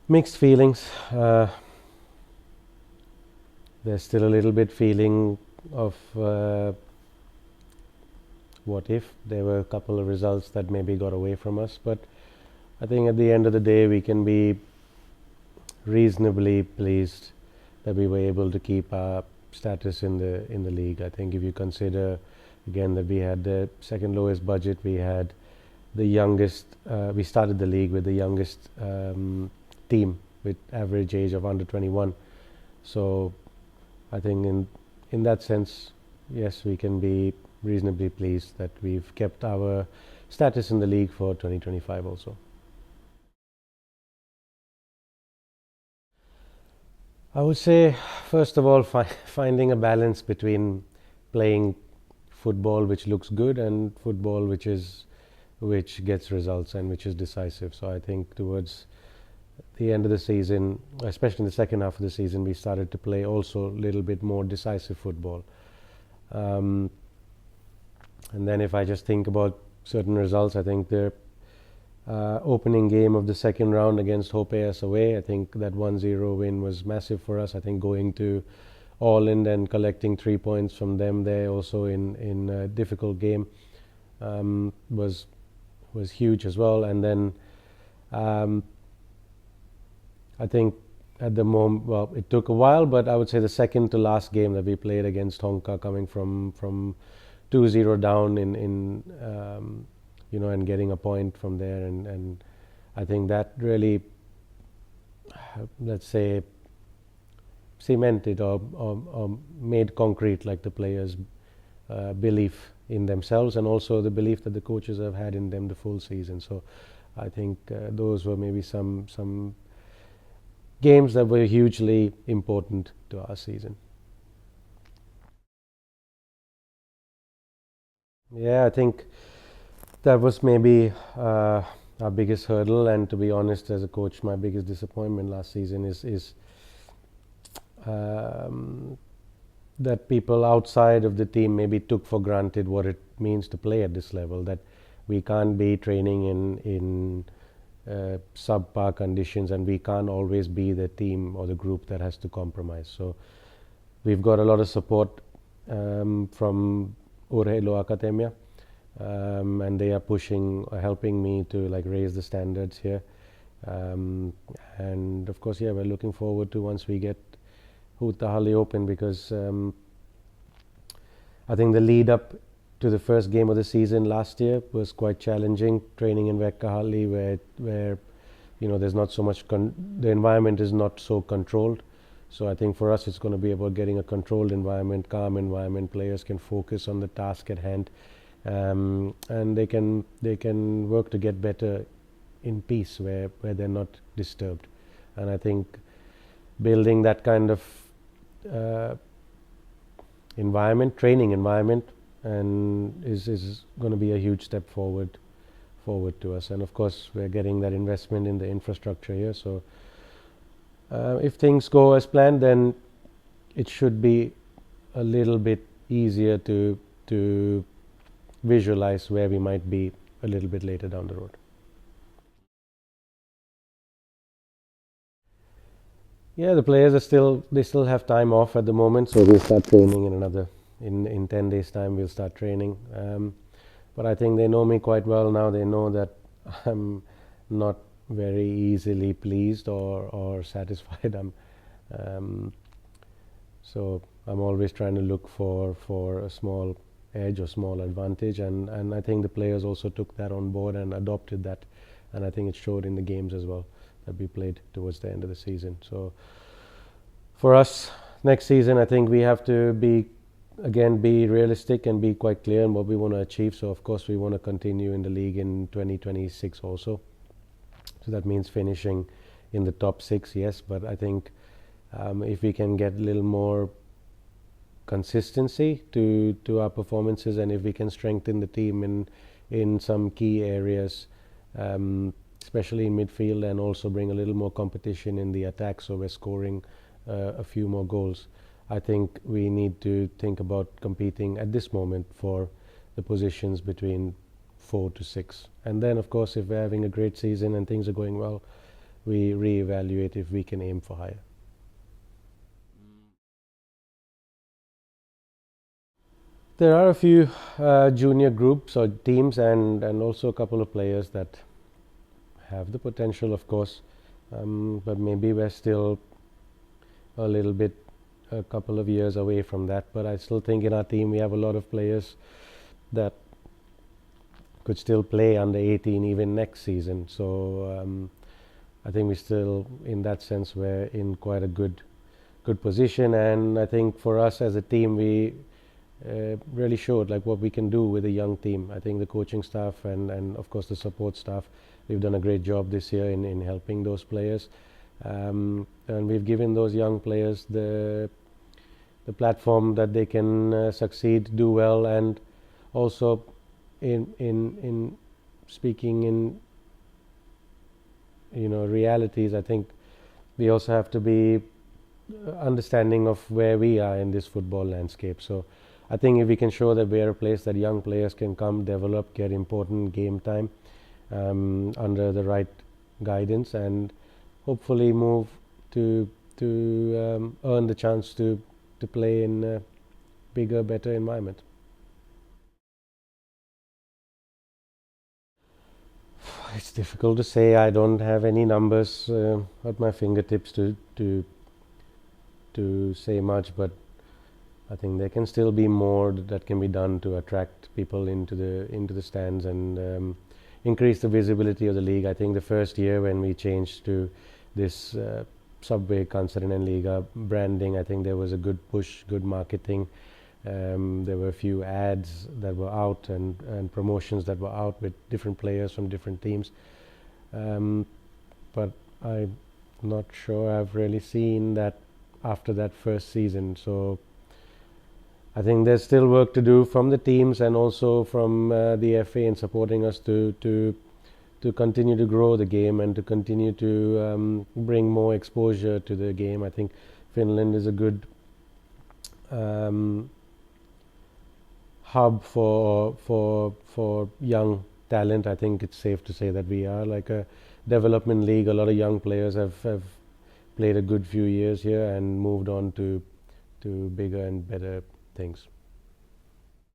Mixed feelings. There's still a little bit feeling of what if there were a couple of results that maybe got away from us, but I think at the end of the day we can be reasonably pleased that we were able to keep our status in the league. I think if you consider again that we had the second lowest budget, we had the youngest, we started the league with the youngest team with average age of under 21. So I think in that sense, yes, we can be reasonably pleased that we've kept our status in the league for 2025 also. I would say, first of all, finding a balance between playing football which looks good and football which gets results and which is decisive. So I think towards the end of the season, especially in the second half of the season, we started to play also a little bit more decisive football. And then if I just think about certain results, I think the opening game of the second round against Hopeas away, I think that 1-0 win was massive for us. I think going to Åland and collecting 3 points from them there also in a difficult game was huge as well. And then I think at the moment, well, it took a while, but I would say the second to last game that we played against Honka, coming from 2-0 down in and getting a point from there, and I think that really, let's say, cemented or made concrete like the players' belief in themselves, and also the belief that the coaches have had in them the full season. So I think those were maybe some games that were hugely important to our season. Yeah, I think that was maybe our biggest hurdle, and to be honest, as a coach, my biggest disappointment last season is that people outside of the team maybe took for granted what it means to play at this level, that we can't be training in subpar conditions, and we can't always be the team or the group that has to compromise. So we've got a lot of support from Urheilu Akatemia, and they are helping me to like raise the standards here. And of course, yeah, we're looking forward to once we get Haastattelussa open, because I think the lead up to the first game of the season last year was quite challenging, training in Vekkahalli where there's not so much the environment is not so controlled. So I think for us it's going to be about getting a controlled environment, calm environment. Players can focus on the task at hand, and they can work to get better in peace where they're not disturbed. And I think building that kind of training environment, and is going to be a huge step forward to us. And of course, we're getting that investment in the infrastructure here. So if things go as planned, then it should be a little bit easier to visualize where we might be a little bit later down the road. Yeah, the players they still have time off at the moment, so we'll start training in 10 days time. We'll start training, but I think they know me quite well now. They know that I'm not very easily pleased or satisfied. So I'm always trying to look for a small edge or small advantage, and I think the players also took that on board and adopted that, and I think it showed in the games as well that we played towards the end of the season. So for us next season, I think we have to be realistic and be quite clear in what we want to achieve. So of course we want to continue in the league in 2026 also. So that means finishing in the top 6, yes, but I think if we can get a little more consistency to our performances, and if we can strengthen the team in some key areas, especially in midfield, and also bring a little more competition in the attack, so we're scoring a few more goals, I think we need to think about competing at this moment for the positions between 4 to 6. And then of course, if we're having a great season and things are going well, we reevaluate if we can aim for higher. There are a few junior groups or teams and also a couple of players that have the potential, of course, but maybe we're still a little bit, a couple of years away from that. But I still think in our team we have a lot of players that could still play under 18 even next season. So I think we still, in that sense, we're in quite a good position. And I think for us as a team, we really showed like what we can do with a young team. I think the coaching staff and of course the support staff, we've done a great job this year in helping those players, and we've given those young players the platform that they can succeed, do well, and also in speaking in realities. I think we also have to be understanding of where we are in this football landscape. So I think if we can show that we are a place that young players can come, develop, get important game time under the right guidance, and hopefully move to earn the chance to play in a bigger, better environment. It's difficult to say. I don't have any numbers at my fingertips to say much, but I think there can still be more that can be done to attract people into the stands and increase the visibility of the league. I think the first year when we changed to this Subway Kansanen Liga branding, I think there was a good push, good marketing. There were a few ads that were out and promotions that were out with different players from different teams. But I'm not sure I've really seen that after that first season. So I think there's still work to do from the teams and also from the FA in supporting us to continue to grow the game and to continue to bring more exposure to the game. I think Finland is a good hub for young talent. I think it's safe to say that we are like a development league. A lot of young players have played a good few years here and moved on to bigger and better things.